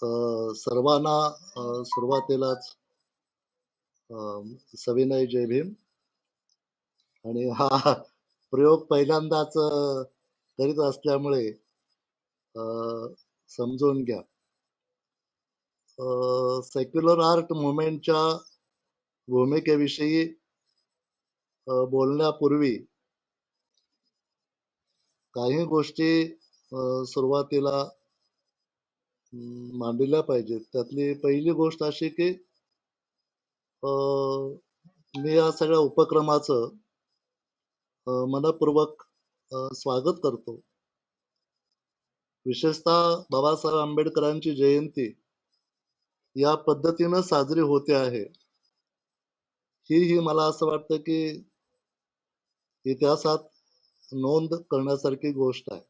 सर्वांना सुरुवातीलाच सविनय जय भीम. आणि हा प्रयोग पहिल्यांदाच करीत असल्यामुळे अ, समजून घ्या. सेक्युलर आर्ट मुवमेंटच्या भूमिकेविषयी बोलण्यापूर्वी काही गोष्टी सुरुवातीला मांडल्या पाहिजेत. त्यातली पहिली गोष्ट अशी की मी या सगळ्या उपक्रमाचं मनपूर्वक स्वागत करतो. विशेषतः बाबासाहेब आंबेडकरांची जयंती या पद्धतीनं साजरी होते आहे, ही मला असं वाटतं की इतिहासात नोंद करण्यासारखी गोष्ट आहे.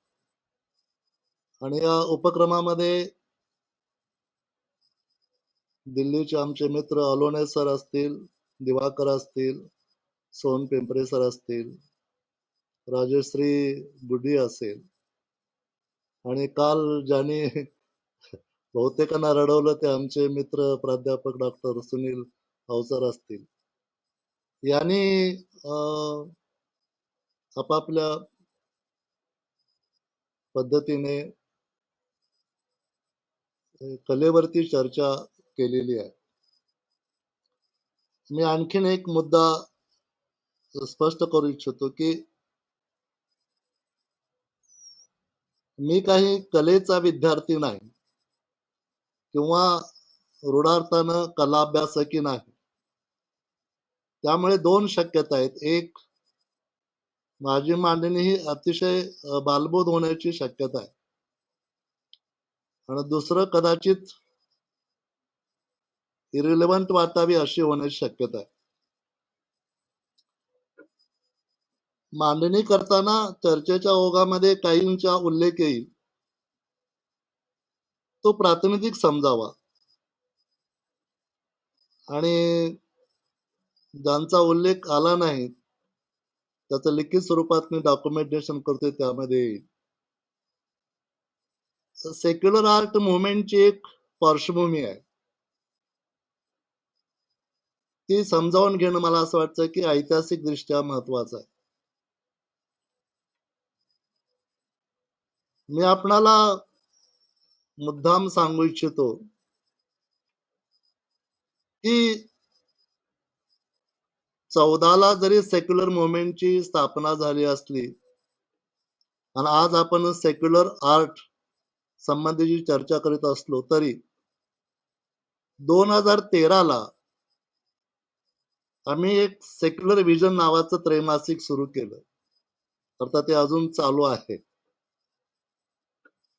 आणि या उपक्रमामध्ये दिल्लीचे आमचे मित्र अलोने सर असतील, दिवाकर असतील, सोनपेंपरे सर असतील, राजश्री बुड्डी असेल, आणि काल ज्यांनी बहुतेकांना रडवलं ते आमचे मित्र प्राध्यापक डॉक्टर सुनील अवसर असतील. यांनी आपापल्या पद्धतीने कलेवरती चर्चा केलेली आहे. मी आणखीन एक मुद्दा स्पष्ट करू इच्छितो की मी काही कलेचा विद्यार्थी नाही किंवा रूढार्थानं कला अभ्यासकी नाही. त्यामुळे दोन शक्यता आहेत. एक, माझी मांडणी ही अतिशय बालबोध होण्याची शक्यता आहे, आणि दुसरं कदाचित इरिलेव्हंट वाटावी अशी होण्याची शक्यता आहे. मांडणी करताना चर्चेच्या ओघामध्ये काहींचा उल्लेख येईल, तो प्रातिनिधिक समजावा, आणि ज्यांचा उल्लेख आला नाही त्याचं लिखित स्वरूपात मी डॉक्युमेंटेशन करतोय, त्यामध्ये येईल. सेक्युलर आर्ट मुवमेंटची एक पार्श्वभूमी आहे, ती समजावून घेणं मला असं वाटतं की ऐतिहासिक दृष्ट्या महत्वाचं आहे. मी आपणाला मुद्दाम सांगू इच्छितो की 14ला जरी सेक्युलर मुवमेंटची स्थापना झाली असली आणि आज आपण सेक्युलर आर्ट संबंधीची चर्चा करीत असलो तरी 2013ला आम्ही एक सेक्युलर विजन नावाचं त्रैमासिक सुरू केलं. अर्थात ते अजून चालू आहे.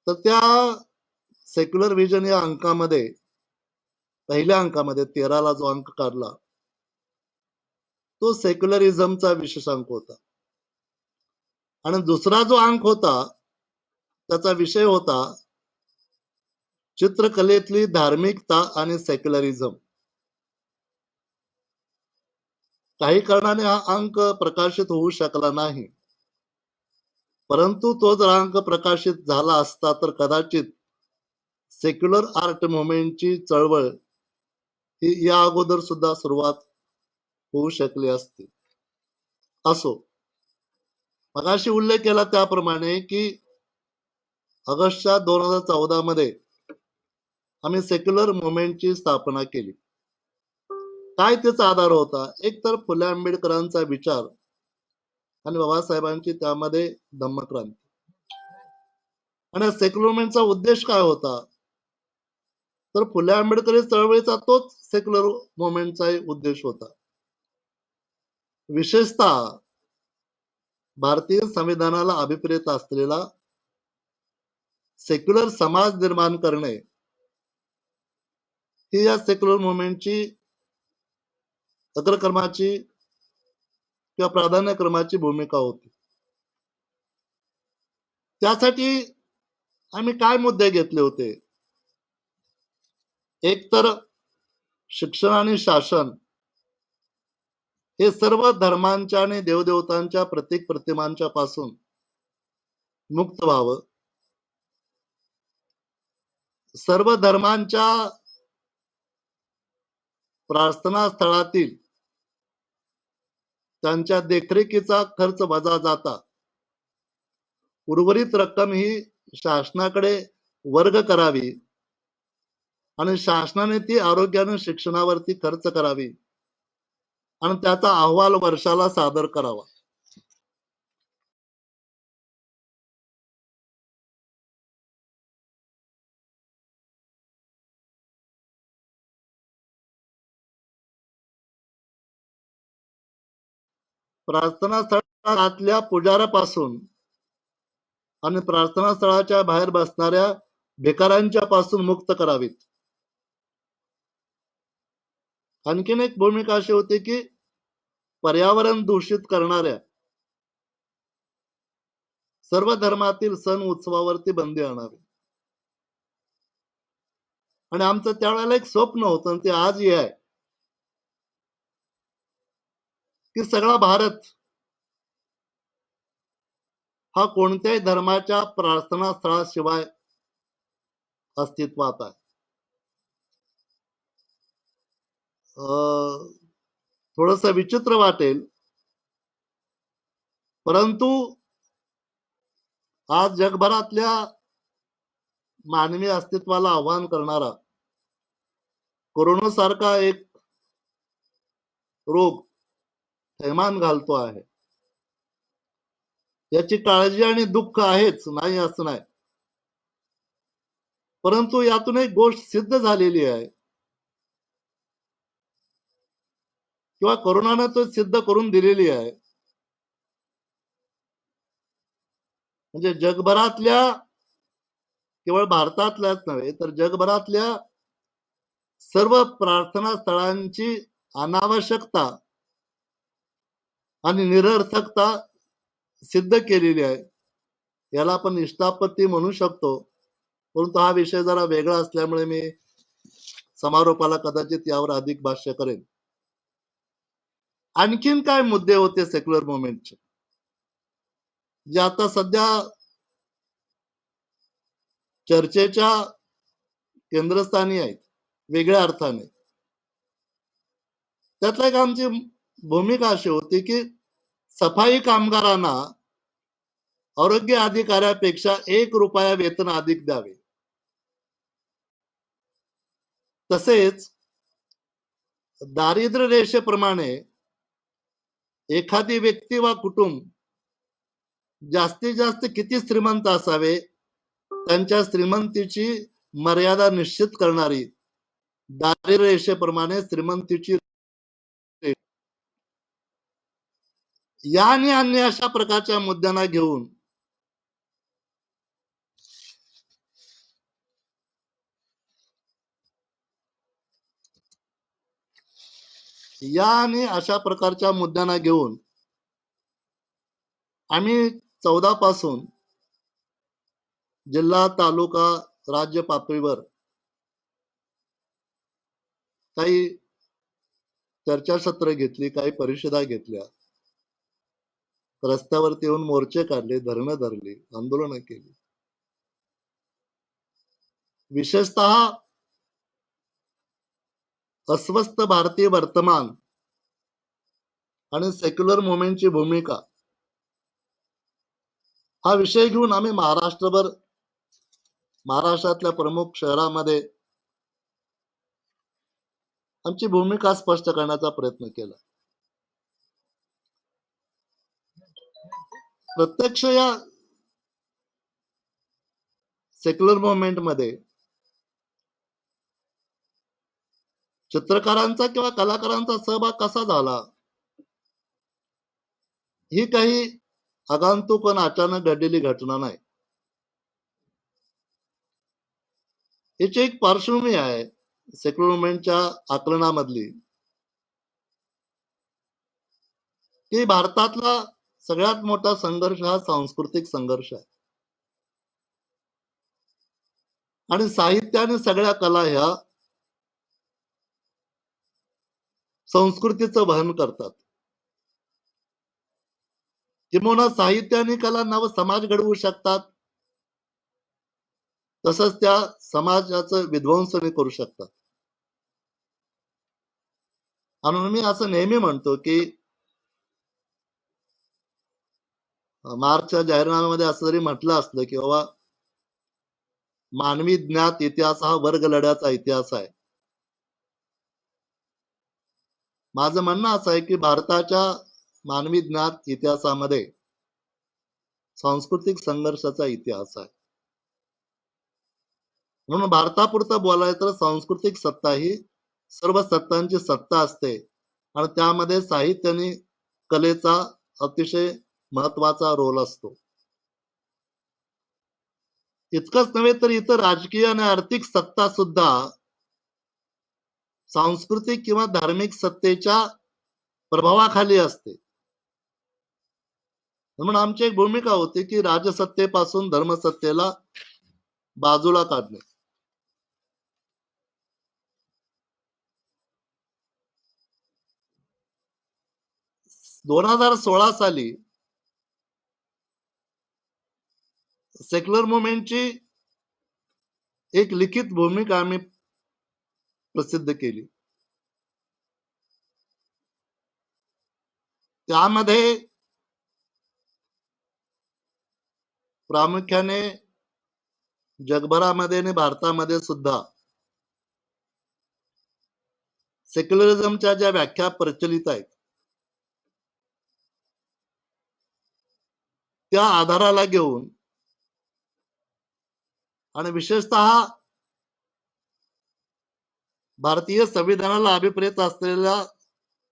तर त्या सेक्युलर विजन या अंकामध्ये, पहिल्या अंकामध्ये 13ला जो अंक काढला तो सेक्युलरिझमचा विशेषांक होता, आणि दुसरा जो अंक होता त्याचा विषय होता चित्रकलेतली धार्मिकता आणि सेक्युलरिझम. काही कारणाने हा अंक प्रकाशित होऊ शकला नाही, परंतु तो जर अंक प्रकाशित झाला असता तर कदाचित सेक्युलर आर्ट मुवमेंटची चळवळ ही या अगोदर सुद्धा सुरुवात होऊ शकली असती. असो, मगाशी उल्लेख केला त्याप्रमाणे की ऑगस्टच्या 2014 मध्ये आम्ही सेक्युलर मुवमेंटची स्थापना केली. काय त्याचा आधार होता? एक तर फुले आंबेडकरांचा विचार आणि बाबासाहेबांची त्यामध्ये धम्मक्रांती. आणि सेक्युलर मुवमेंटचा उद्देश काय होता? तर फुले आंबेडकरी चळवळीचा तोच सेक्युलर मुवमेंटचा उद्देश होता. विशेषतः भारतीय संविधानाला अभिप्रेत असलेला सेक्युलर समाज निर्माण करणे ही या सेक्युलर मुवमेंटची अग्रक्रमाची किंवा प्राधान्यक्रमाची भूमिका होती. त्यासाठी आम्ही काय मुद्दे घेतले होते? एक तर शिक्षण आणि शासन हे सर्व धर्मांच्या आणि देवदेवतांच्या प्रतीक प्रतिमांच्या पासून मुक्त व्हावं. सर्व धर्मांच्या प्रार्थना स्थळातील त्यांच्या देखरेखीचा खर्च वजा जाता उर्वरित रक्कम ही शासनाकडे वर्ग करावी आणि शासनाने ती आरोग्याने शिक्षणावरती खर्च करावी आणि त्याचा अहवाल वर्षाला सादर करावा. प्रार्थना स्थळातल्या पुजाऱ्यापासून आणि प्रार्थना स्थळाच्या बाहेर बसणाऱ्या भिकाऱ्यांच्या पासून मुक्त करावीत. आणखीन एक भूमिका अशी होती की पर्यावरण दूषित करणाऱ्या सर्व धर्मातील सण उत्सवावरती बंदी आणावी. आणि आमचं त्यावेळेला एक स्वप्न होतं ते आजही आहे की सगळा भारत हा कोणत्याही धर्माच्या प्रार्थना स्थळाशिवाय अस्तित्वात आहे. थोडस विचित्र वाटेल, परंतु आज जगभरातल्या मानवी अस्तित्वाला आव्हान करणारा कोरोना सारखा एक रोग थैमान घालतो आहे. याची काळजी आणि दुःख आहेच, नाही असं नाही, परंतु यातून एक गोष्ट सिद्ध झालेली आहे किंवा कोरोनाने तो सिद्ध करून दिलेली आहे. म्हणजे जगभरातल्या, केवळ भारतातल्याच नव्हे तर जगभरातल्या सर्व प्रार्थना स्थळांची अनावश्यकता आणि निरर्थकता सिद्ध केलेली आहे. याला आपण निष्ठापत्ती म्हणू शकतो, परंतु हा विषय जरा वेगळा असल्यामुळे मी समारोपाला कदाचित यावर अधिक भाष्य करेन. आणखीन काय मुद्दे होते सेक्युलर मुवमेंटचे जे आता सध्या चर्चेच्या केंद्रस्थानी आहेत वेगळ्या अर्थाने. त्यातला एक आमची भूमिका अशी होती की सफाई कामगारांना आरोग्य अधिकाऱ्यापेक्षा 1 रुपया वेतन अधिक द्यावे. तसेच दारिद्र्य रेषेप्रमाणे एखादी व्यक्ती वा कुटुंब जास्तीत जास्त किती श्रीमंत असावे त्यांच्या श्रीमंतीची मर्यादा निश्चित करणारी दारिद्र्य रेषेप्रमाणे श्रीमंतीची या आणि अन्य अशा प्रकारच्या मुद्द्यांना घेऊन आम्ही 14 पासून जिल्हा, तालुका, राज्य पातळीवर काही चर्चासत्र घेतली, काही परिषदा घेतल्या, रस्त्यावरती येऊन मोर्चे काढले, धरणं धरली, आंदोलनं केली. विशेषतः अस्वस्थ भारतीय वर्तमान आणि सेक्युलर मुवमेंटची भूमिका हा विषय घेऊन आम्ही महाराष्ट्रातल्या प्रमुख शहरामध्ये आमची भूमिका स्पष्ट करण्याचा प्रयत्न केला. प्रत्यक्ष या सेक्युलर मुवमेंट मध्ये चित्रकारांचा किंवा कलाकारांचा सहभाग कसा झाला ही काही आगंतुक आणि अचानक घडलेली घटना नाही. याची एक पार्श्वभूमी आहे सेक्युलर मुवमेंटच्या आकलनामधली की भारतातला सगळ्यात मोठा संघर्ष हा सांस्कृतिक संघर्ष आहे आणि साहित्य आणि सगळ्या कला ह्या संस्कृतीचं वहन करतात. किंवा साहित्य आणि कला नव समाज घडवू शकतात तसंच त्या समाजाचं विध्वंस करू शकतात. म्हणून मी असं नेहमी म्हणतो की मार्क्सच्या जाहीरनाम्यामध्ये असं जरी म्हटलं असलं की बाबा मानवी ज्ञात इतिहास हा वर्ग लढ्याचा इतिहास आहे. माझं म्हणणं असं आहे की भारताच्या मानवी ज्ञात इतिहासामध्ये सांस्कृतिक संघर्षाचा इतिहास आहे. म्हणून भारतापुरतं बोलायचं तर सांस्कृतिक सत्ता ही सर्व सत्तांची सत्ता असते आणि त्यामध्ये साहित्य आणि कलेचा अतिशय महत्वाचा रोल असतो. इतकंच नव्हे तर इतर राजकीय आणि आर्थिक सत्ता सुद्धा सांस्कृतिक किंवा धार्मिक सत्तेच्या प्रभावाखाली असते. म्हणून आमची एक भूमिका होती की राजसत्तेपासून धर्मसत्तेला बाजूला काढणे. 2016 साली सेक्युलर मुवमेंटची एक लिखित भूमिका आम्ही प्रसिद्ध केली. त्यामध्ये प्रामुख्याने जगभरामध्ये आणि भारतामध्ये सुद्धा सेक्युलरिझमच्या ज्या व्याख्या प्रचलित आहेत त्या आधाराला घेऊन आणि विशेषतः भारतीय संविधानाला अभिप्रेत असलेल्या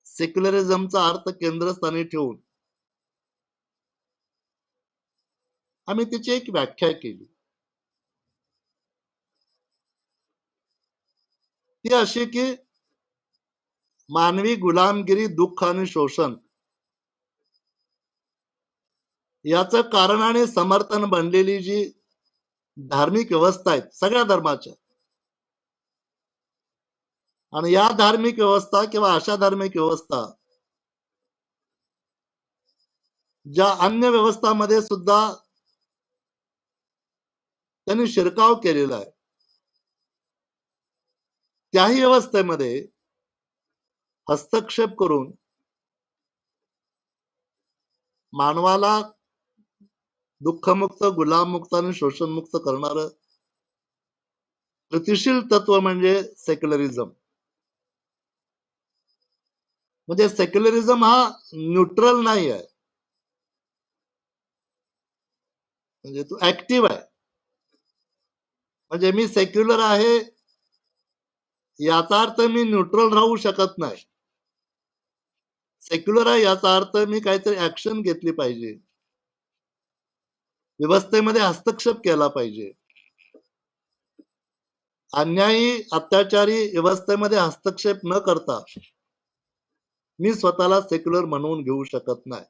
सेक्युलरिझमचा अर्थ केंद्रस्थानी ठेवून आम्ही त्याची एक व्याख्या केली. ती अशी की मानवी गुलामगिरी, दुःख आणि शोषण याचं कारण आणि समर्थन बनलेली जी धार्मिक व्यवस्था आहेत सगळ्या धर्माच्या, आणि या धार्मिक व्यवस्था किंवा अशा धार्मिक व्यवस्था ज्या अन्य व्यवस्थामध्ये सुद्धा त्यांनी शिरकाव केलेला आहे, त्याही व्यवस्थेमध्ये हस्तक्षेप करून मानवाला दुःखमुक्त, गुलाममुक्त आणि शोषणमुक्त करणारं गतिशील तत्व म्हणजे सेक्युलरिझम. म्हणजे सेक्युलरिझम हा न्यूट्रल नाही आहे, म्हणजे तो ऍक्टिव्ह आहे. म्हणजे मी सेक्युलर आहे याचा अर्थ मी न्यूट्रल राहू शकत नाही. सेक्युलर आहे याचा अर्थ मी काहीतरी ऍक्शन घेतली पाहिजे, व्यवस्थेमध्ये हस्तक्षेप केला पाहिजे. अन्यायी अत्याचारी व्यवस्थेमध्ये हस्तक्षेप न करता मी स्वतःला सेक्युलर म्हणून घेऊ शकत नाही.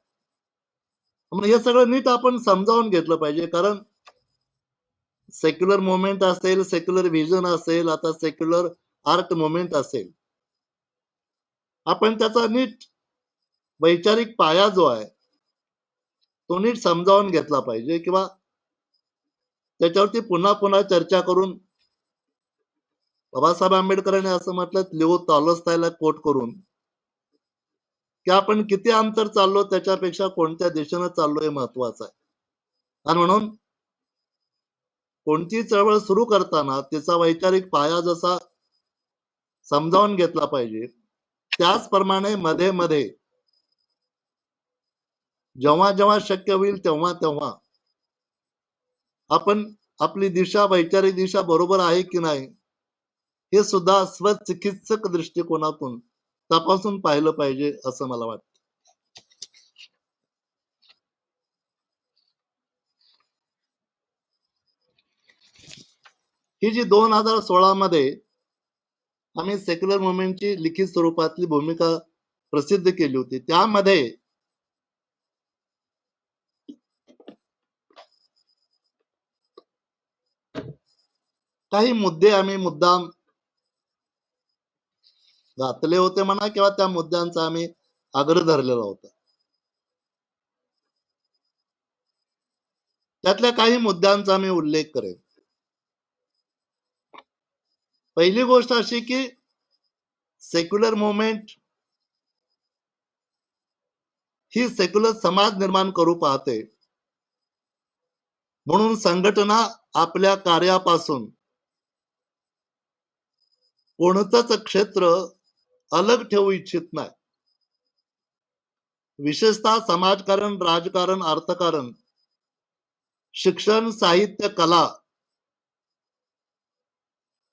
म्हणून हे सगळं नीट आपण समजावून घेतलं पाहिजे. कारण सेक्युलर मुवमेंट असेल, सेक्युलर व्हिजन असेल, आता सेक्युलर आर्ट मुवमेंट असेल, आपण त्याचा नीट वैचारिक पाया जो आहे तो नीट समजावून घेतला पाहिजे किंवा त्याच्यावरती पुन्हा पुन्हा चर्चा करून. बाबासाहेब आंबेडकरांनी असं म्हटलं, लिओ टॉलस्टॉयला कोट करून, की आपण किती अंतर चाललो त्याच्यापेक्षा कोणत्या दिशेनं चाललो हे महत्वाचं आहे. आणि म्हणून कोणती चळवळ सुरू करताना तिचा वैचारिक पाया जसा समजावून घेतला पाहिजे, त्याचप्रमाणे मध्ये मध्ये जेव्हा जेव्हा शक्य होईल तेव्हा तेव्हा आपण आपली दिशा, वैचारिक दिशा बरोबर आहे की नाही हे सुद्धा स्वचिकित्सक दृष्टिकोनातून तपासून पाहिलं पाहिजे असं मला वाटतं. ही जी 2016 मध्ये आम्ही सेक्युलर मुवमेंटची लिखित स्वरूपातली भूमिका प्रसिद्ध केली होती, त्यामध्ये काही मुद्दे आम्ही मुद्दाम घातले होते म्हणा किंवा त्या मुद्द्यांचा आम्ही आग्रह धरलेला होता. त्यातल्या काही मुद्द्यांचा मी उल्लेख करेन. पहिली गोष्ट अशी की सेक्युलर मुवमेंट ही सेक्युलर समाज निर्माण करू पाहते, म्हणून संघटना आपल्या कार्यापासून कोणतंच क्षेत्र अलग ठेवू इच्छित नाही. विशेषतः समाजकारण, राजकारण, अर्थकारण, शिक्षण, साहित्य, कला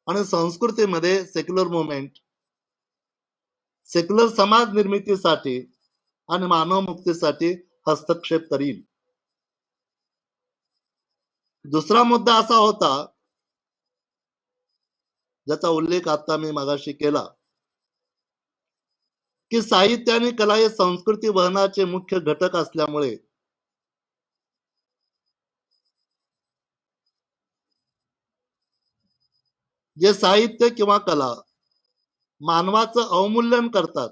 आणि संस्कृतीमध्ये सेक्युलर मुवमेंट सेक्युलर समाज निर्मितीसाठी आणि मानव मुक्तीसाठी हस्तक्षेप करील. दुसरा मुद्दा असा होता ज्याचा उल्लेख आता मी मगाशी केला की साहित्य आणि कला हे संस्कृती वहनाचे मुख्य घटक असल्यामुळे जे साहित्य किंवा कला मानवाचं अवमूल्यन करतात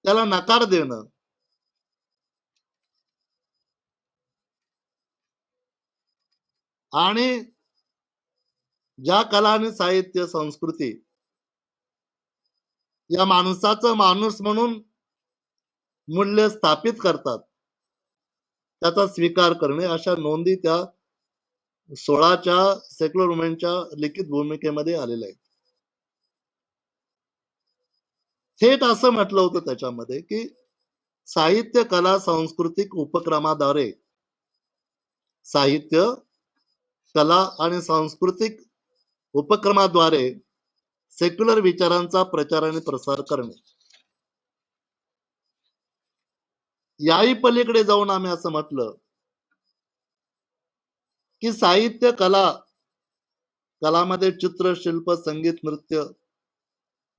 त्याला नकार देणं आणि ज्या कला आणि साहित्य संस्कृती या माणसाचं माणूस म्हणून मूल्य स्थापित करतात त्याचा स्वीकार करणे अशा नोंदी त्या 16च्या सेक्युलर मुवमेंटच्या लिखित भूमिकेमध्ये आलेल्या आहेत. थेट असं म्हटलं होतं त्याच्यामध्ये की साहित्य, कला, सांस्कृतिक उपक्रमाद्वारे साहित्य, कला आणि सांस्कृतिक उपक्रमाद्वारे सेक्युलर विचारांचा प्रचार आणि प्रसार करणे. याही पलीकडे जाऊन आम्ही असं म्हटलं की साहित्य, कलामध्ये चित्र, शिल्प, संगीत, नृत्य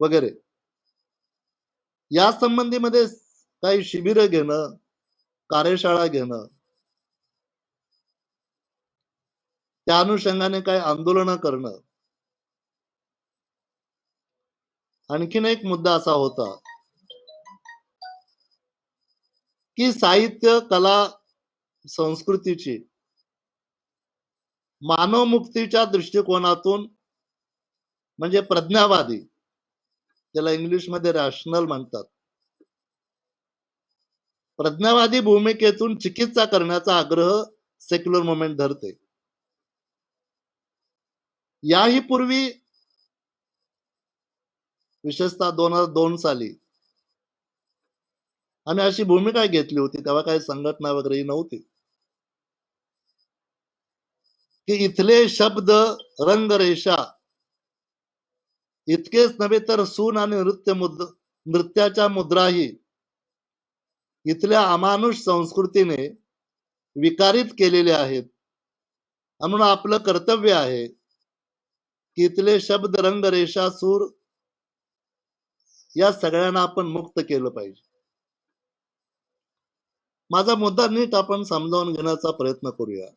वगैरे या संबंधीमध्ये काही शिबिरं घेणं, कार्यशाळा घेणं, त्या अनुषंगाने काही आंदोलनं करणं. आणखीन एक मुद्दा असा होता की साहित्य, कला, संस्कृतीची मानव मुक्तीच्या दृष्टिकोनातून म्हणजे प्रज्ञावादी, त्याला इंग्लिशमध्ये रॅशनल म्हणतात, प्रज्ञावादी भूमिकेतून चिकित्सा करण्याचा आग्रह सेक्युलर मुवमेंट धरते. याही पूर्वी विशेषतः 2002 साली आम्ही अशी भूमिका घेतली होती, तेव्हा काही संघटना वगैरे नव्हती, की इथले शब्द, रंगरेषा इतकेच नव्हे तर सून आणि नृत्याच्या मुद्राही इथल्या अमानुष संस्कृतीने विकारित केलेले आहेत. म्हणून आपलं कर्तव्य आहे की इथले शब्द, रंग, रेषा, सूर या सगळ्यांना आपण मुक्त केलं पाहिजे. माझा मुद्दा नीट आपण समजावून घेण्याचा प्रयत्न करूया.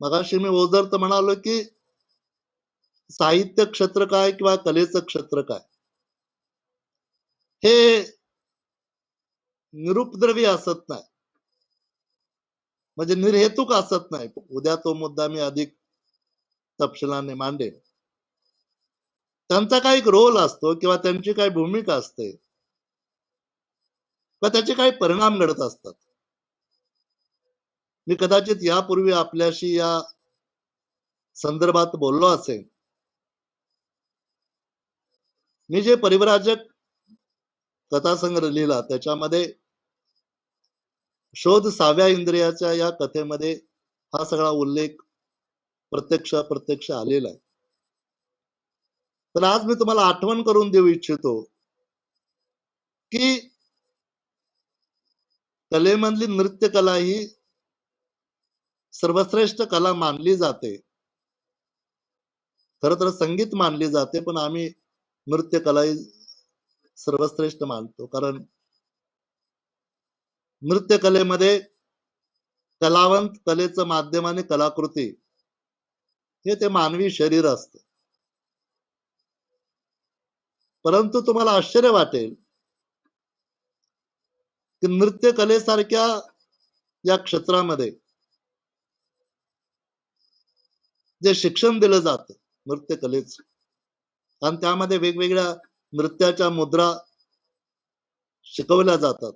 मगाशी मी ओझरत म्हणालो की साहित्य क्षेत्र काय किंवा कलेचं क्षेत्र काय हे निरुपद्रवी असत नाही, म्हणजे निर्हेतुक असत नाही. उद्या तो मुद्दा मी अधिक तपशिलाने मांडेन. त्यांचा काही रोल असतो किंवा त्यांची काही भूमिका असते किंवा त्याचे काही परिणाम घडत असतात. मी कदाचित यापूर्वी आपल्याशी या संदर्भात बोललो असेल. मी जे परिव्राजक कथासंग्रह लिहिला त्याच्यामध्ये शोध 6व्या इंद्रियाच्या या कथेमध्ये हा सगळा उल्लेख प्रत्यक्ष अप्रत्यक्ष आलेला आहे. तर आज मी तुम्हाला आठवण करून देऊ इच्छितो की कलेमधली नृत्य कला ही सर्वश्रेष्ठ कला मानली जाते. खर तर संगीत मानली जाते, पण आम्ही नृत्य कला ही सर्वश्रेष्ठ मानतो. कारण नृत्य कलेमध्ये कलावंत, कलेचं माध्यम आणि कलाकृती हे ते मानवी शरीर असतं. परंतु तुम्हाला आश्चर्य वाटेल की नृत्य कलेसारख्या या क्षेत्रामध्ये जे शिक्षण दिलं जातं नृत्यकलेचं, आणि त्यामध्ये वेगवेगळ्या नृत्याच्या मुद्रा शिकवल्या जातात.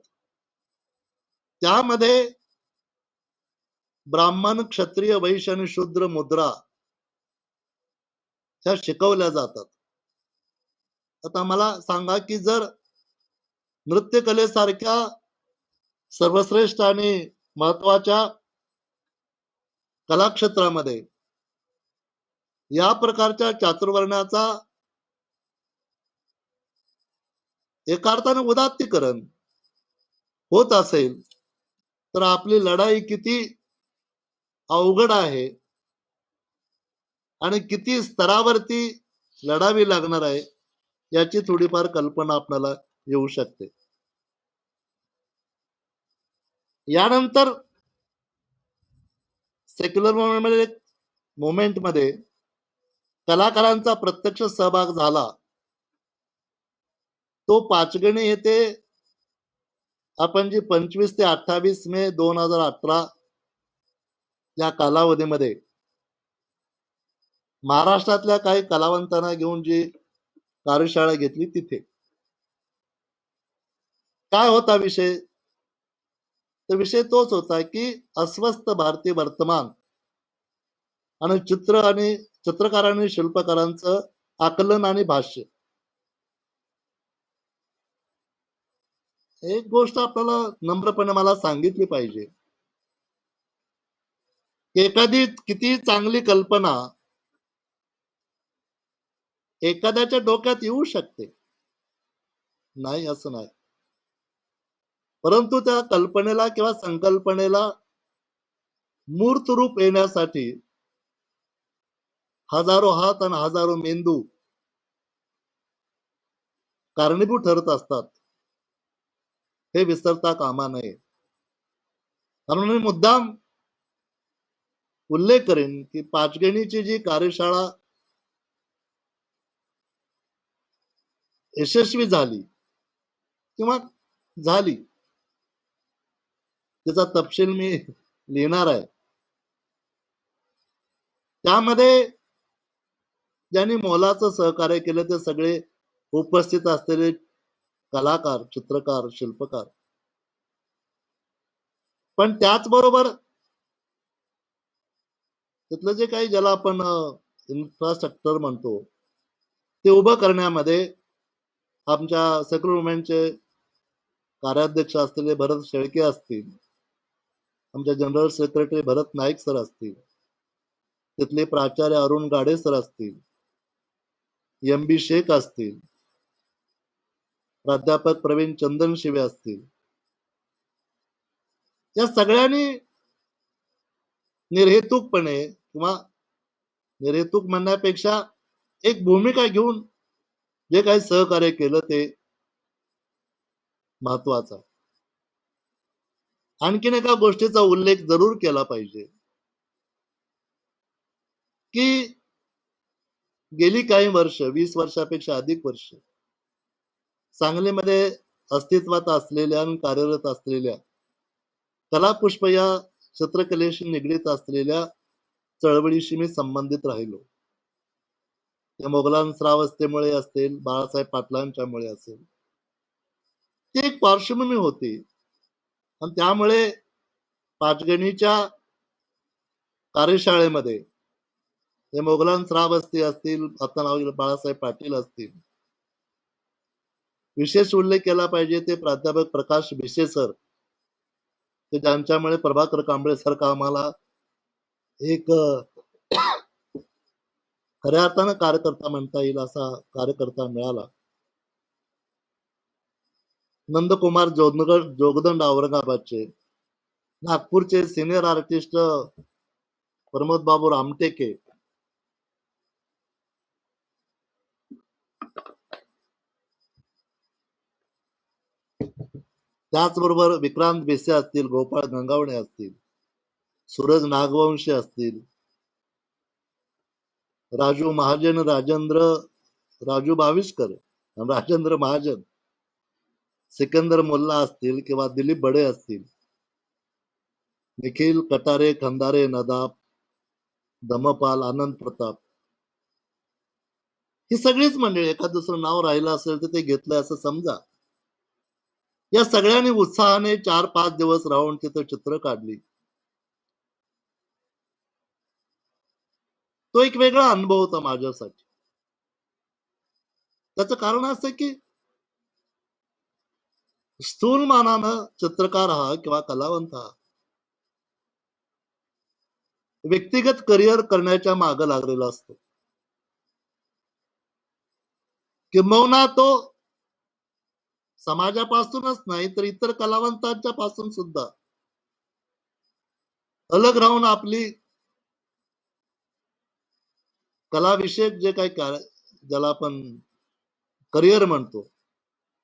त्यामध्ये ब्राह्मण, क्षत्रिय, वैश्य आणि शूद्र मुद्रा ह्या शिकवल्या जातात. आता मला सांगा की जर नृत्यकलेसारख्या सर्वश्रेष्ठ आणि महत्वाच्या कलाक्षेत्रामध्ये या प्रकारच्या चातुर्वर्ण्याचा एका अर्थाने उदात्तीकरण होत असेल तर आपली लढाई किती अवघड आहे आणि किती स्तरावरती लढावी लागणार आहे याची थोडीफार कल्पना आपल्याला येऊ शकते. यानंतर सेक्युलर मुवमेंट मध्ये कलाकारांचा प्रत्यक्ष सहभाग झाला तो पाचगणी येथे आपण जी 25 ते 28 मे 2018 या कालावधीमध्ये महाराष्ट्रातल्या काही कलावंतांना घेऊन जी कार्यशाळा घेतली तिथे काय होता विषय, तर विषय तोच होता की अस्वस्थ भारतीय वर्तमान आणि चित्रकार आणि शिल्पकारांचं आकलन आणि भाष्य. एक गोष्ट आपल्याला नम्रपणे मला सांगितली पाहिजे की एखादी किती चांगली कल्पना एखाद्याच्या डोक्यात येऊ शकते, नाही असं नाही, परंतु त्या कल्पनेला किंवा संकल्पनेला मूर्त रूप येण्यासाठी हजारो हात आणि हजारो मेंदू कारणीभूत ठरत असतात, हे विसरता कामा नये. म्हणून मी मुद्दाम उल्लेख करेन की पाचगणीची जी कार्यशाळा यशस्वी झाली किंवा झाली त्याचा तपशील मी लिहिणार आहे. त्यामध्ये ज्यांनी मोलाचं सहकार्य केलं ते सगळे उपस्थित असलेले कलाकार, चित्रकार, शिल्पकार, पण त्याचबरोबर तिथलं जे काही ज्याला आपण इन्फ्रास्ट्रक्चर म्हणतो ते उभं करण्यामध्ये आमच्या सेक्युलर मुवमेंटचे कार्याध्यक्ष असलेले भरत शेळके असतील, आमच्या जनरल सेक्रेटरी भरत नाईक सर असतील, तिथले प्राचार्य अरुण गाडे सर असतील, एम.बी. शेख असतील, प्राध्यापक प्रवीण चंदन शिवे असतील, या सगळ्यांनी निर्हेतुकपणे किंवा निर्हेतुक म्हणण्यापेक्षा एक भूमिका घेऊन जे काही सहकार्य केलं ते महत्वाचं. आणखीन एका गोष्टीचा उल्लेख जरूर केला पाहिजे की गेली काही वर्ष, 20 वर्षापेक्षा अधिक वर्ष सांगलीमध्ये अस्तित्वात असलेल्या आणि कार्यरत असलेल्या कलापुष्प या चित्रकलेशी निगडीत असलेल्या चळवळीशी मी संबंधित राहिलो. त्या मोगलान श्रावस्तेमुळे असेल, बाळासाहेब पाटलांच्यामुळे असेल, ती एक पार्श्वभूमी होती आणि त्यामुळे पाचगणीच्या कार्यशाळेमध्ये हे मोगलान श्रावस्ती असतील, आता नाव बाळासाहेब पाटील असतील, विशेष उल्लेख केला पाहिजे ते प्राध्यापक प्रकाश भिसे सर, की ज्यांच्यामुळे प्रभाकर कांबळे सारखा आम्हाला एक खऱ्या अर्थानं कार्यकर्ता म्हणता येईल असा कार्यकर्ता मिळाला. नंदकुमार जोगदंड औरंगाबादचे, नागपूरचे सिनियर आर्टिस्ट प्रमोद बाबू रामटेके, त्याचबरोबर विक्रांत बेसे असतील, गोपाळ गंगावणे असतील, सूरज नागवंशी असतील, राजू महाजन, राजू बाविस्कर, राजेंद्र महाजन, सिकंदर मुल्ला असतील किंवा दिलीप बडे असतील, निखिल कटारे, खंदारे, नदाब, धम्मपाल, आनंद प्रताप, ही सगळीच मंडळी, एखाद दुसरं नाव राहिलं असेल तर ते घेतलंय असं समजा. या सगळ्यांनी उत्साहाने 4-5 दिवस राहून तिथं चित्र काढली. तो एक वेगळा अनुभव होता माझ्यासाठी. त्याचं कारण असं की स्थूल मानानं चित्रकार हा किंवा कलावंत हा व्यक्तिगत करिअर करण्याच्या मागे लागलेला असतो. किंबहुना तो समाजापासूनच नाही तर इतर कलावंतांच्या पासून सुद्धा अलग राहून आपली कलाविषयक जे काही ज्याला आपण करिअर म्हणतो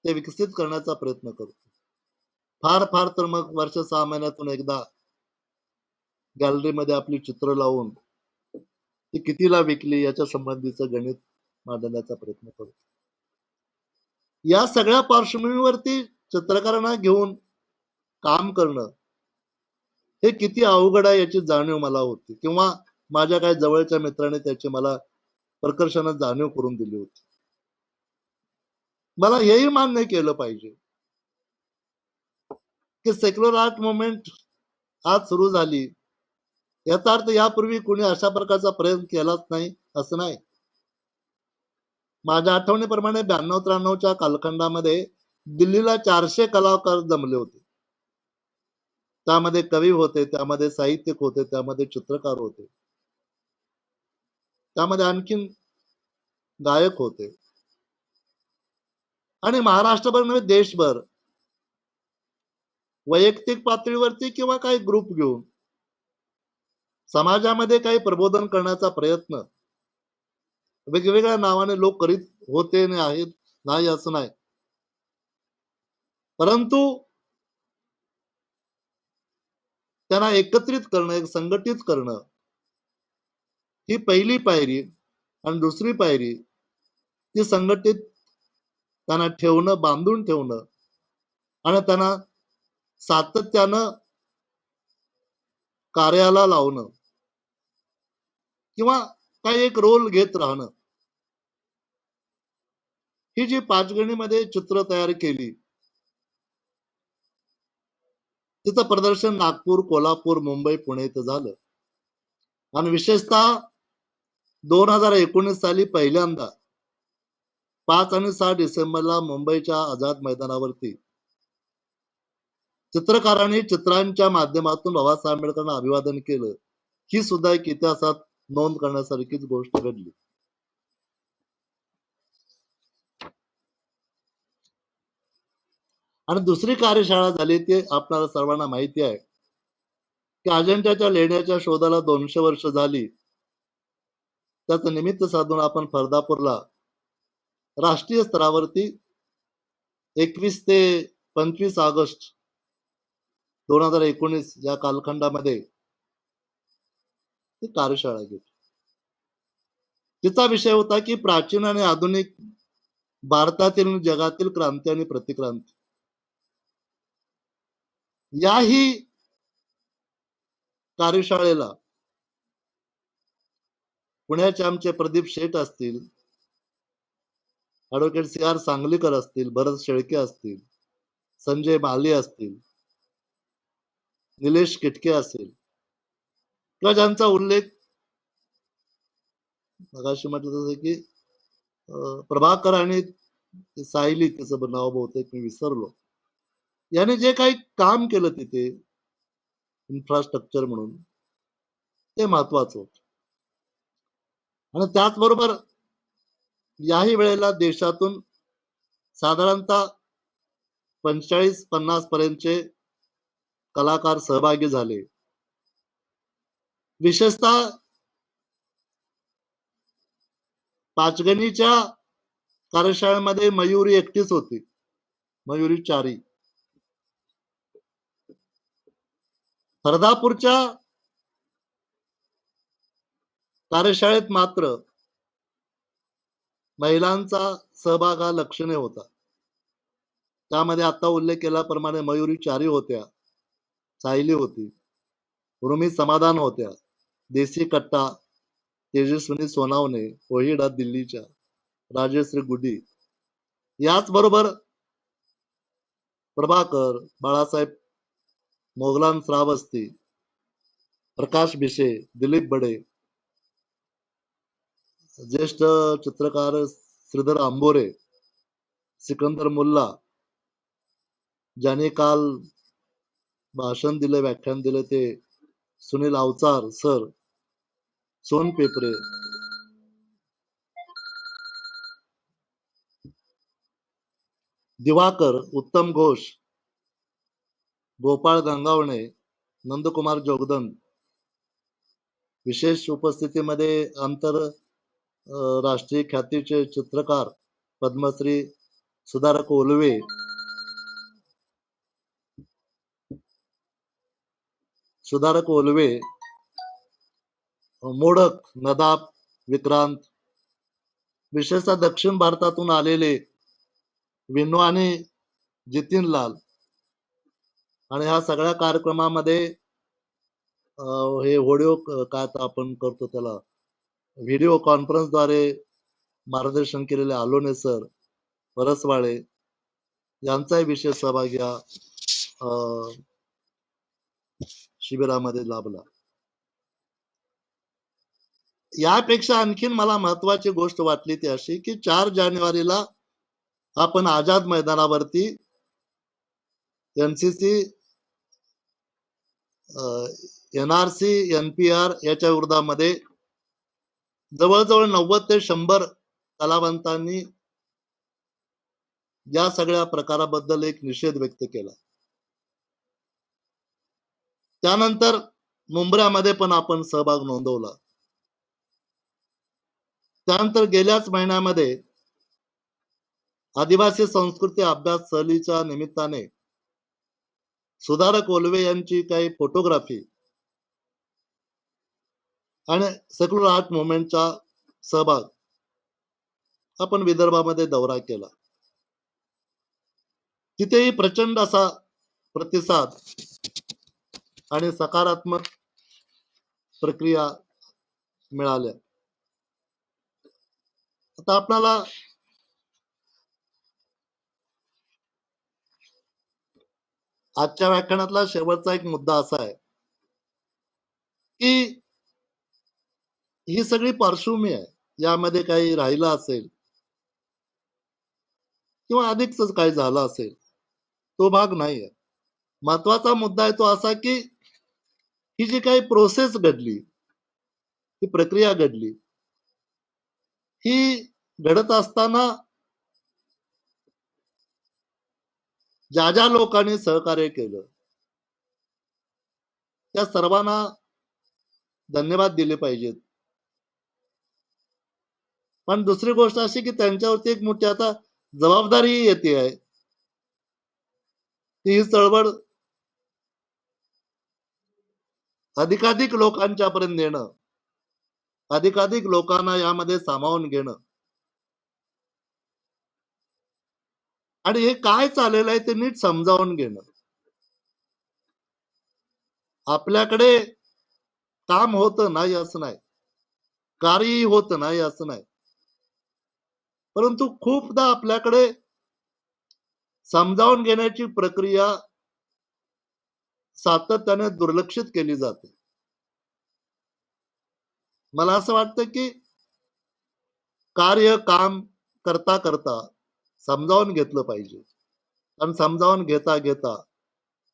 ते विकसित करण्याचा प्रयत्न करतो. फार फार तर मग वर्ष 6 महिन्यातून एकदा गॅलरीमध्ये आपली चित्र लावून ती कितीला विकली याच्या संबंधीचं गणित मांडण्याचा प्रयत्न करतो. या सगळ्या पार्श्वभूमीवरती चित्रकारांना घेऊन काम करणं हे किती अवघड आहे याची जाणीव मला होती, किंवा माझ्या काही जवळच्या मित्राने त्याची मला प्रकर्षाने जाणीव करून दिली होती. मला हेही मान्य केलं पाहिजे की सेक्युलर आर्ट मुवमेंट आज सुरू झाली याचा अर्थ यापूर्वी कुणी अशा प्रकारचा प्रयत्न केलाच नाही असं नाही. माझ्या आठवणीप्रमाणे 92-93च्या कालखंडामध्ये दिल्लीला 400 कलाकार जमले होते. त्यामध्ये कवी होते, त्यामध्ये साहित्यिक होते, त्यामध्ये चित्रकार होते, त्यामध्ये आणखीन गायक होते. आणि महाराष्ट्रभर नव्हे देशभर वैयक्तिक पातळीवरती किंवा काही ग्रुप घेऊन समाजामध्ये काही प्रबोधन करण्याचा प्रयत्न वेगवेगळ्या नावाने लोक करीत होते आणि आहेत, नाही असं नाही. परंतु त्यांना एकत्रित करणं, एक संघटित करणं ही पहिली पायरी. आणि दुसरी पायरी ती संघटित त्यांना ठेवणं, बांधून ठेवणं आणि त्यांना सातत्यानं कार्याला लावणं किंवा काही एक रोल घेत राहणं. ही जी पाचगणीमध्ये चित्र तयार केली तिचं प्रदर्शन नागपूर, कोल्हापूर, मुंबई, पुणे इथं झालं. आणि विशेषतः 2019 साली पहिल्यांदा 5 आणि 6 डिसेंबरला मुंबईच्या आझाद मैदानावरती चित्रकारांनी चित्रांच्या माध्यमातून बाबासाहेब आंबेडकरांना अभिवादन केलं. ही सुद्धा एक इतिहासात नोंद करण्यासारखीच गोष्ट घडली. आणि दुसरी कार्यशाळा झाली ती आपल्याला सर्वांना माहिती आहे की अजिंठ्याच्या लेण्याच्या शोधाला 200 वर्ष झाली. त्याचं निमित्त साधून आपण फरदापूरला राष्ट्रीय स्तरावरती 21 ते 25 ऑगस्ट 2019 या कालखंडामध्ये ती कार्यशाळा घेतली. तिचा विषय होता की प्राचीन आणि आधुनिक भारतातील जगातील क्रांती आणि प्रतिक्रांती. याही कार्यशाळेला पुण्याचे आमचे प्रदीप शेठ असतील, ऍडव्होकेट CR सांगलीकर असतील, भरत शेळके असतील, संजय माली असतील, निलेश किटके असेल किंवा ज्यांचा उल्लेख मगाशी म्हटलं तसं की प्रभाकर आणि सायली, त्याचं नाव बहुतेक मी विसरलो, याने जे काही काम केलं तिथे इन्फ्रास्ट्रक्चर म्हणून ते महत्वाचं होतं. आणि त्याचबरोबर याही वेळेला देशातून साधारणतः 45-50 पर्यंतचे कलाकार सहभागी झाले. विशेषतः पाचगणीच्या कार्यशाळेमध्ये मयुरी एकटीच होती, मयुरी चारी. फरदापूरच्या कार्यशाळेत मात्र महिलांचा सहभाग हा लक्षणीय होता. त्यामध्ये आता उल्लेख केल्याप्रमाणे मयुरी चारी होत्या, सायली होती, रुमी समाधान होत्या, देसी कट्टा, तेजस्विनी सोनावणे, वहिडा दिल्लीच्या, राजश्री गुडी, याचबरोबर प्रभाकर, बाळासाहेब मोगलान श्रावस्ती, प्रकाश भिशे, दिलीप बडे, ज्येष्ठ चित्रकार श्रीधर आंबोरे, सिकंदर मुल्ला, ज्याने काल भाषण दिले, व्याख्यान दिले ते सुनील अवचार सर, सोन पेपरे, दिवाकर, उत्तम घोष, गोपाळ गंगावणे, नंदकुमार जोगदंड. विशेष उपस्थितीमध्ये आंतर राष्ट्रीय ख्यातीचे चित्रकार पद्मश्री सुधारक ओलवे, मोडक नदाब विक्रांत, विशेषतः दक्षिण भारतातून आलेले विनू आणि जितीन लाल. आणि ह्या सगळ्या कार्यक्रमामध्ये हे व्हिडिओ काय आपण करतो त्याला व्हिडिओ कॉन्फरन्सद्वारे मार्गदर्शन केलेले आलोने सर, परसवाळे यांचाही विशेष सहभाग या शिबिरामध्ये लाभला. यापेक्षा आणखीन मला महत्वाची गोष्ट वाटली ती अशी की 4 जानेवारीला आपण आझाद मैदानावरती एनसीसी, एनआरसी, एनपीआर याच्या विरोधामध्ये जवळजवळ 90 ते 100 कलावंतांनी या सगळ्या प्रकाराबद्दल एक निषेध व्यक्त केला. त्यानंतर मुंबईमध्ये पण आपण सहभाग नोंदवला. त्यानंतर गेल्याच महिन्यामध्ये आदिवासी संस्कृती अभ्यास सहलीच्या निमित्ताने सुधारक ओलवे यांची काही फोटोग्राफी आणि सेक्युलर आर्ट मुवमेंटचा सहभाग आपण विदर्भामध्ये दौरा केला. तिथेही प्रचंड असा प्रतिसाद आणि सकारात्मक प्रक्रिया मिळाल्या. आता आपल्याला आजच्या व्याख्यानातला शेवटचा एक मुद्दा असा आहे की ही सगळी पार्श्वभूमी आहे, यामध्ये काही राहिलं असेल किंवा अधिकच काही झालं असेल तो भाग नाही आहे. महत्वाचा मुद्दा आहे तो असा की ही जी काही प्रोसेस घडली, ही प्रक्रिया घडली, ही घडत असताना ज्या ज्या लोकांनी सहकार्य केलं त्या सर्वांना धन्यवाद दिले पाहिजेत. पण दुसरी गोष्ट अशी की त्यांच्यावरती एक मोठी आता जबाबदारी येते आहे की ही चळवळ अधिकाधिक लोकांच्या पर्यंत नेणं, अधिकाधिक लोकांना यामध्ये सामावून घेणं आणि हे काय चाललेलं आहे ते नीट समजावून घेणं. आपल्याकडे काम होतं नाही असं नाही, कार्यही होत नाही असं नाही, परंतु खूपदा आपल्याकडे समजावून घेण्याची प्रक्रिया सातत्याने दुर्लक्षित केली जाते. मला असं वाटतं की काम करता करता समजावून घेतलं पाहिजे आणि समजावून घेता घेता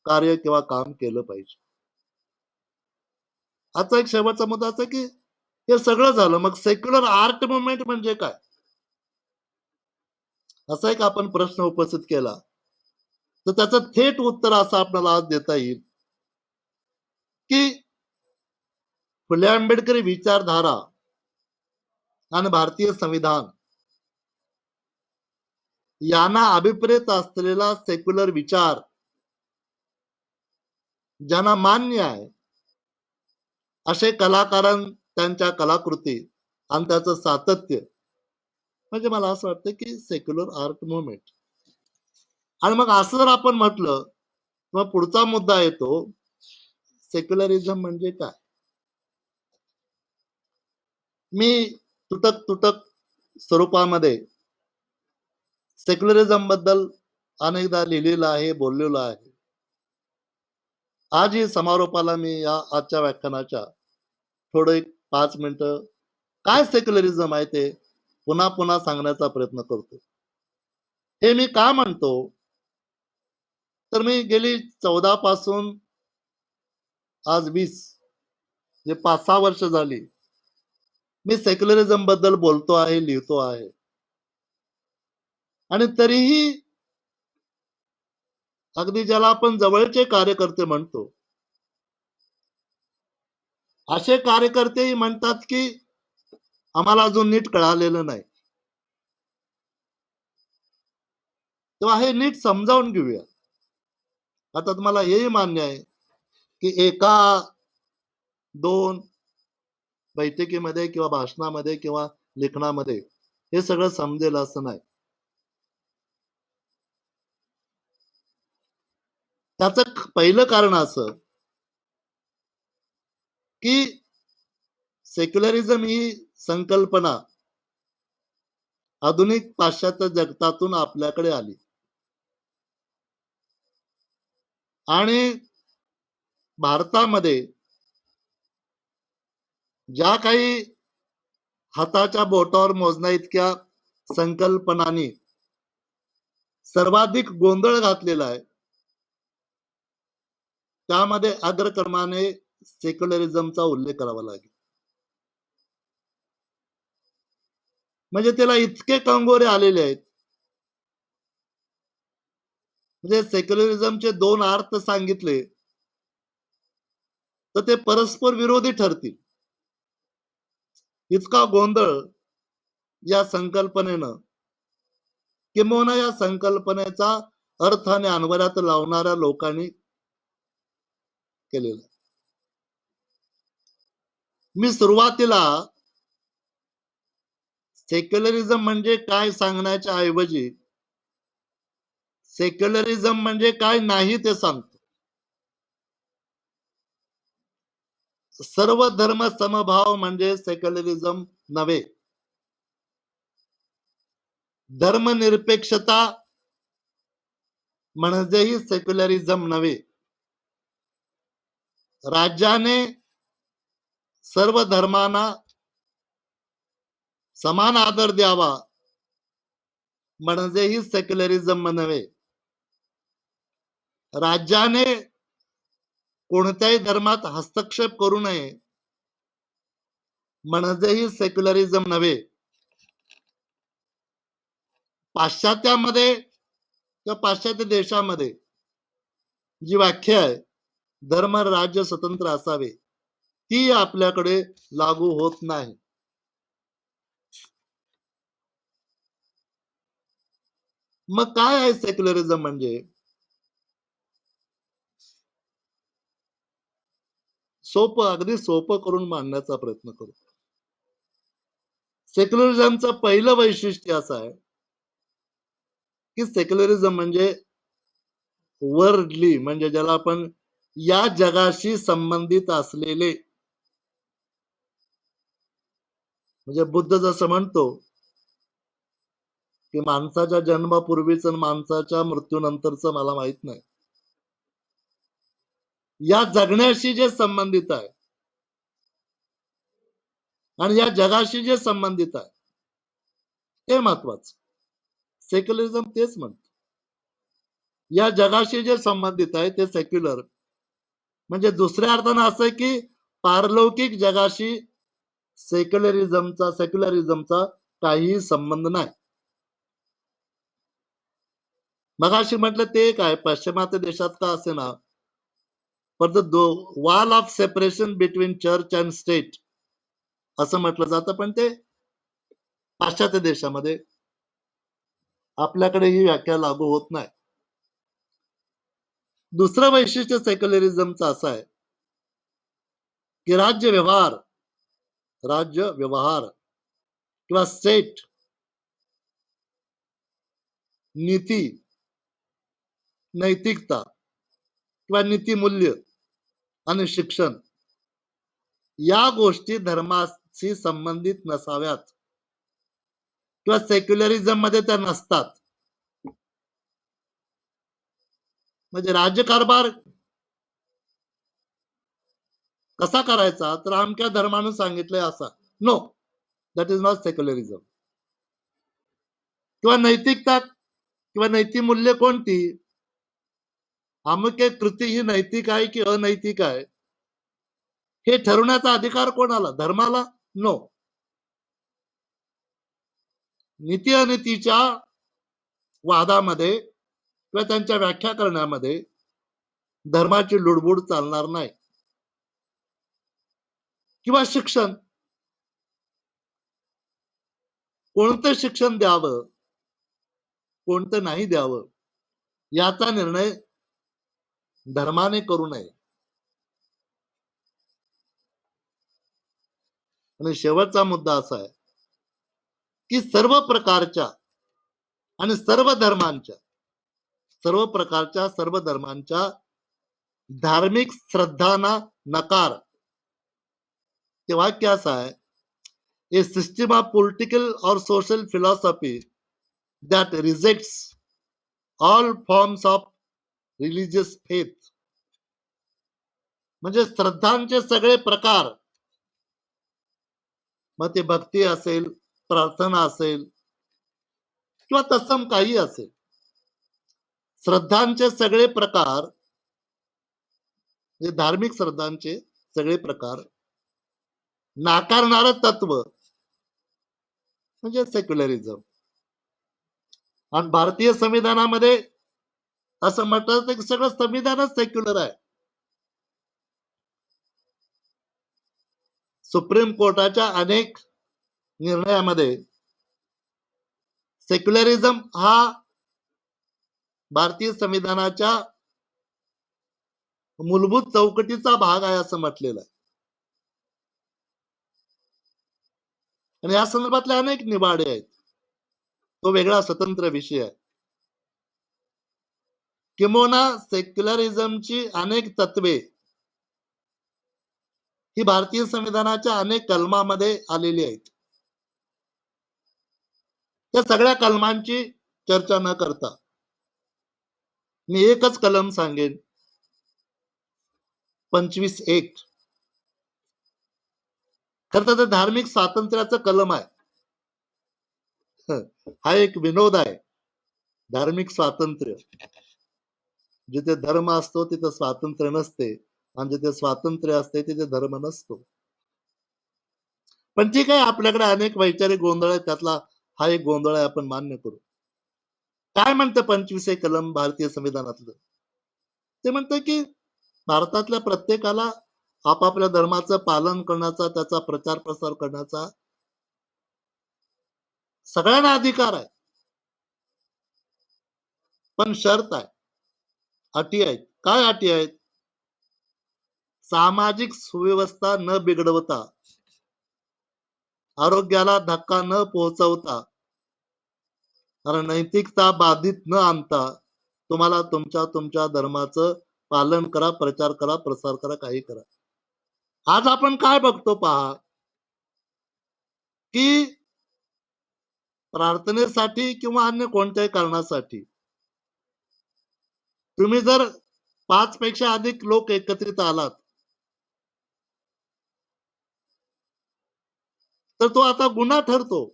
कार्य किंवा काम केलं पाहिजे. आजचा एक शेवटचा मुद्दा असा की हे सगळं झालं, मग सेक्युलर आर्ट मुवमेंट म्हणजे काय, असा एक आपण प्रश्न उपस्थित केला तर त्याचं थेट उत्तर असं आपल्याला आज देता येईल की फुले आंबेडकरी विचारधारा आणि भारतीय संविधान यांना अभिप्रेत असलेला सेक्युलर विचार ज्यांना मान्य आहे असे कलाकारां त्यांच्या कलाकृती आणि त्याचं सातत्य म्हणजे मला असं वाटतं की सेक्युलर आर्ट मुवमेंट. आणि मग असं जर आपण म्हटलं मग पुढचा मुद्दा येतो सेक्युलरिझम म्हणजे काय. मी तुटक तुटक स्वरूपामध्ये सेक्युलरिझम बद्दल अनेकदा लिहिलेलं आहे, बोललेलो आहे. आजही समारोपाला मी या आजच्या व्याख्यानाच्या थोडं एक 5 मिनिटं काय सेक्युलरिझम आहे ते पुन्हा पुन्हा सांगण्याचा प्रयत्न करतो. हे मी का म्हणतो, तर मी गेली 14 पासून आज 20 म्हणजे 5-6 वर्ष झाली मी सेक्युलरिझम बद्दल बोलतो आहे, लिहितो आहे. आणि तरीही अगदी ज्याला आपण जवळचे कार्यकर्ते म्हणतो, असे कार्यकर्तेही म्हणतात की आम्हाला अजून नीट कळालेलं नाही. तेव्हा हे नीट समजावून घेऊया. आता तुम्हाला हेही मान्य आहे की एका 2 बैठकीमध्ये किंवा भाषणामध्ये किंवा लेखनामध्ये हे सगळं समजेल असं नाही. त्याचं पहिलं कारण असं की सेक्युलरिझम ही संकल्पना आधुनिक पाश्चात्य जगतातून आपल्याकडे आली आणि भारतामध्ये ज्या काही हाताच्या बोटावर मोजण्या इतक्या संकल्पनांनी सर्वाधिक गोंधळ घातलेला आहे, त्यामध्ये अग्रक्रमाने सेक्युलरिझमचा उल्लेख करावा लागेल. म्हणजे त्याला इतके कंगोरे आलेले आहेत. म्हणजे सेक्युलरिझमचे 2 अर्थ सांगितले तर ते परस्पर विरोधी ठरतील. इतका गोंधळ या संकल्पनेनं किंबहुना या संकल्पनेचा अर्थ आणि अनवरात लावणाऱ्या लोकांनी केलेला. मी सुरुवातीला सेक्युलरिझम म्हणजे काय सांगण्याच्या ऐवजी सेक्युलरिझम म्हणजे काय नाही ते सांगतो. सर्व धर्म समभाव म्हणजे सेक्युलरिझम नव्हे. धर्मनिरपेक्षता म्हणजेही सेक्युलरिझम नव्हे. राज्याने सर्व धर्मांना समान आदर द्यावा म्हणजेही सेक्युलरिझम नव्हे. राज्याने कोणत्याही धर्मात हस्तक्षेप करू नये म्हणजेही सेक्युलरिझम नव्हे. पाश्चात्यामध्ये किंवा पाश्चात्य देशामध्ये जी व्याख्या आहे धर्म राज्य स्वतंत्र असावे ती आपल्याकडे लागू होत नाही. मग काय आहे सेक्युलरिझम म्हणजे? अगदी सोपं करून मांडण्याचा प्रयत्न करू. सेक्युलरिझमचं पहिलं वैशिष्ट्य असं आहे की सेक्युलरिझम म्हणजे वर्ल्डली म्हणजे ज्याला आपण या जगाशी संबंधित असलेले, म्हणजे बुद्ध जसं म्हणतो की माणसाच्या जन्मापूर्वीच आणि माणसाच्या मृत्यूनंतरच मला माहित नाही, या जगण्याशी जे संबंधित आहे आणि या जगाशी जे संबंधित आहे ते महत्वाचं. सेक्युलरिझम तेच म्हणतो. या जगाशी जे संबंधित आहे ते सेक्युलर म्हणजे दुसऱ्या अर्थानं असं की पारलौकिक जगाशी सेक्युलरिझमचा काही संबंध नाही. मगाशी म्हटलं ते काय पाश्चिमात्य देशात का असे ना, पण wall of separation between church and state असं म्हटलं जातं, पण ते पाश्चात्य देशामध्ये आपल्याकडे ही व्याख्या लागू होत नाही. दुसरं वैशिष्ट्य सेक्युलरिझमचं असं आहे की राज्य व्यवहार किंवा स्टेट नीती, नैतिकता किंवा नीतिमूल्य आणि शिक्षण या गोष्टी शी संबंधित नसाव्यात किंवा सेक्युलरिझम मध्ये त्या नसतात. म्हणजे राज्यकारभार कसा करायचा तर अमक्या धर्मानं सांगितलंय असा. No, that is not secularism. किंवा नैतिकता किंवा नैतिक मूल्य कोणती, अमुक एक कृती ही नैतिक आहे की अनैतिक आहे हे ठरवण्याचा अधिकार कोणाला, धर्माला? नो. नीती अनितीच्या वादामध्ये किंवा त्यांच्या व्याख्या करण्यामध्ये धर्माची लुडबुड चालणार नाही. किंवा शिक्षण, कोणतं शिक्षण द्यावं कोणतं नाही द्यावं याचा निर्णय धर्माने करू नये. आणि शेवटचा मुद्दा असा आहे की सर्व प्रकारच्या आणि सर्व धर्मांच्या धार्मिक श्रद्धांना नकार. ते वाक्य असं आहे, ए सिस्टम ऑफ पॉलिटिकल और social philosophy that rejects all forms of religious faith. म्हणजे श्रद्धांचे सगळे प्रकार, मग ते भक्ती असेल, प्रार्थना असेल किंवा तत्सम काही असेल, श्रद्धांचे सगळे प्रकार, म्हणजे धार्मिक श्रद्धांचे सगळे प्रकार नाकारणारं तत्व म्हणजे सेक्युलरिझम. आणि भारतीय संविधानामध्ये असं म्हटलं की सगळं संविधानच सेक्युलर आहे. सुप्रीम कोर्टाच्या अनेक निर्णयामध्ये सेक्युलरिझम हा भारतीय संविधानाच्या मूलभूत चौकटीचा भाग आहे असं म्हटलेलं आहे. आणि या संदर्भातले अनेक निवाडे आहेत, तो वेगळा स्वतंत्र विषय आहे. किंबहुना सेक्युलरिझमची अनेक तत्वे ही भारतीय संविधानाच्या अनेक कलमामध्ये आलेली आहेत. त्या सगळ्या कलमांची चर्चा न करता मी एकच कलम सांगेन, 25(1). खरं तर धार्मिक स्वातंत्र्याचं कलम आहे. हा एक विनोद आहे. धार्मिक स्वातंत्र्य, जिथे धर्म असतो तिथे स्वातंत्र्य नसते आणि जिथे स्वातंत्र्य असते तिथे धर्म नसतो. पण ठीक आहे, आपल्याकडे अनेक वैचारिक गोंधळ आहेत, त्यातला हा एक गोंधळ आहे, आपण मान्य करू. काय म्हणतं 25 कलम भारतीय संविधानातलं? ते म्हणतं की भारतातल्या प्रत्येकाला आपापल्या धर्माचं पालन करण्याचा, त्याचा प्रचार प्रसार करण्याचा सगळ्यांना अधिकार आहे. पण शर्त आहे, अटी आहेत. काय अटी आहेत? सामाजिक सुव्यवस्था न बिघडवता, आरोग्याला धक्का न पोहोचवता, नैतिकता बाधित न आणता तुम्हाला तुमच्या धर्माचं पालन करा, प्रचार करा, प्रसार करा, काही करा. आज आपण काय बघतो पहा की प्रार्थनेसाठी किंवा अन्य कोणत्याही कारणासाठी तुम्ही जर 5 पेक्षा अधिक लोक एकत्रित आलात तर तो आता गुन्हा ठरतो.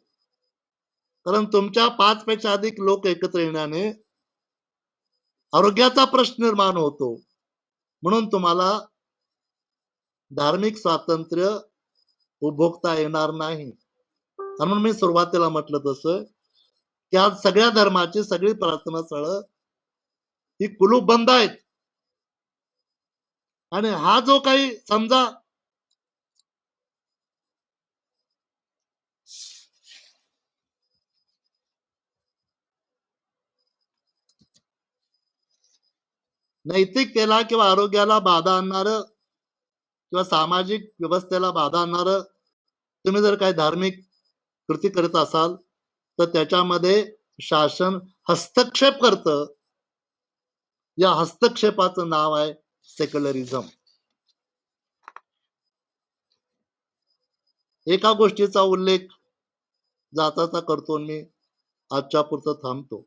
कारण तुमच्या 5 पेक्षा अधिक लोक एकत्र येण्याने आरोग्याचा प्रश्न निर्माण होतो. म्हणून तुम्हाला धार्मिक स्वातंत्र्य उपभोगता येणार नाही. म्हणून मी सुरुवातीला म्हटलं तसं की आज सगळ्या धर्माची सगळी प्रार्थना स्थळं ही कुलूप बंद आहेत. आणि हा जो काही समजा नैतिकतेला किंवा आरोग्याला बाधा आणणारं किंवा सामाजिक व्यवस्थेला बाधा आणणारं तुम्ही जर काही धार्मिक कृती करत असाल तर त्याच्यामध्ये शासन हस्तक्षेप करतं. या हस्तक्षेपाचं नाव आहे सेक्युलरिझम. एका गोष्टीचा उल्लेख जाताचा करतो आणि मी आजच्या पुरतं थांबतो.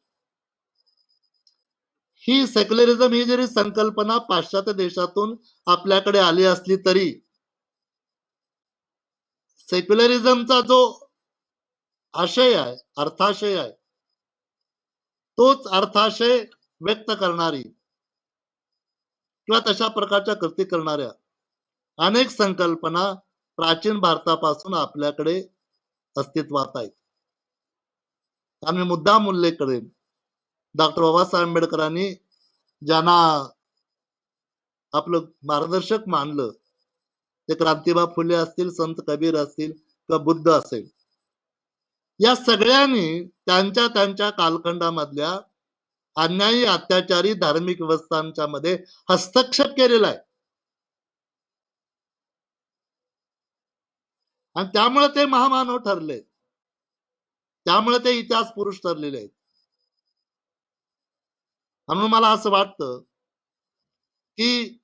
ही सेक्युलरिझम ही जरी संकल्पना पाश्चात्य देशातून आपल्याकडे आली असली तरी सेक्युलरिझमचा जो आशय आहे, अर्थाशय आहे, तोच अर्थाशय व्यक्त करणारी किंवा तशा प्रकारच्या कृती करणाऱ्या अनेक संकल्पना प्राचीन भारतापासून आपल्याकडे अस्तित्वात आहेत. आणि मुद्दाम उल्लेख करेन, डॉक्टर बाबासाहेब आंबेडकरांनी ज्यांना आपलं मार्गदर्शक मानलं, ते क्रांतीबा फुले असतील, संत कबीर असतील किंवा बुद्ध असेल, या सगळ्यांनी त्यांच्या त्यांच्या कालखंडामधल्या अन्यायी अत्याचारी धार्मिक व्यवस्थांच्या मध्ये हस्तक्षेप केलेला आहे. आणि त्यामुळे ते महामानव ठरले, त्यामुळे ते इतिहास पुरुष ठरलेले आहेत. म्हणून मला असं वाटतं की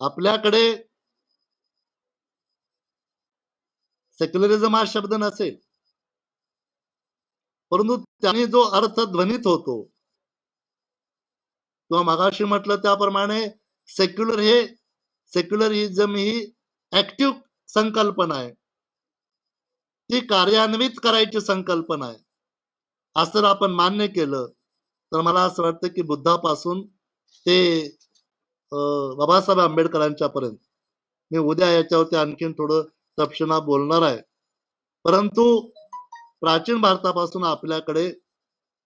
आपल्याकडे सेक्युलरिझम हा शब्द नसेल, परंतु त्याने जो अर्थ ध्वनित होतो किंवा मगाशी म्हटलं त्याप्रमाणे सेक्युलरिझम ही ऍक्टिव्ह संकल्पना आहे, ती कार्यान्वित करायची संकल्पना आहे. असं जर आपण मान्य केलं तर मला असं वाटतं की बुद्धापासून ते बाबासाहेब आंबेडकरांच्या पर्यंत, मी उद्या याच्यावरती आणखीन थोडं तपशिना बोलणार आहे, परंतु प्राचीन भारतापासून आपल्याकडे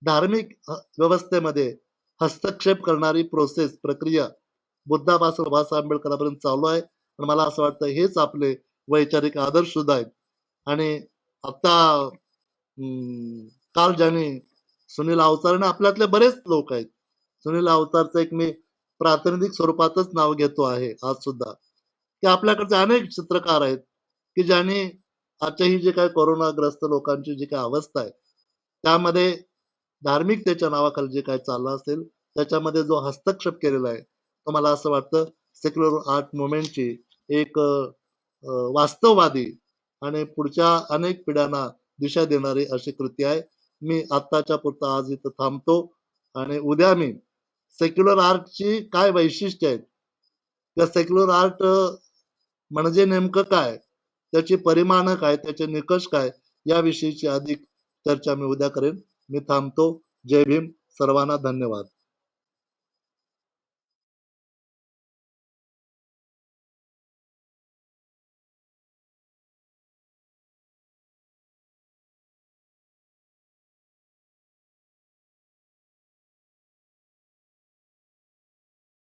धार्मिक व्यवस्थेमध्ये हस्तक्षेप करणारी प्रक्रिया बुद्धापासून बाबासाहेब आंबेडकरांपर्यंत चालू आहे. आणि मला असं वाटतं हेच आपले वैचारिक आदर्श सुद्धा आहेत. आणि आता काल ज्याने सुनील अवतारने, आपल्यातले बरेच लोक आहेत, सुनील अवतारचं एक मी प्रातिनिधिक स्वरूपातच नाव घेतो आहे आज सुद्धा, की आपल्याकडचे अनेक चित्रकार आहेत की ज्यांनी आजच्या ही जे काही कोरोनाग्रस्त लोकांची जी काही अवस्था आहे त्यामध्ये धार्मिकतेच्या नावाखाली जे काही चाललं असेल त्याच्यामध्ये जो हस्तक्षेप केलेला आहे, तो मला असं वाटतं सेक्युलर आर्ट मुवमेंटची एक वास्तववादी आणि पुढच्या अनेक पिढ्यांना दिशा देणारी अशी कृती आहे. मी आत्ताच्या पुरता आज इथं थांबतो आणि उद्या मी सेक्युलर आर्टची काय वैशिष्ट्य आहेत किंवा सेक्युलर आर्ट म्हणजे नेमकं काय, त्याची परिमाण काय, त्याचे निकष काय, याविषयीची अधिक चर्चा मी उद्या करेन. मी थांबतो. जय भीम. सर्वांना धन्यवाद.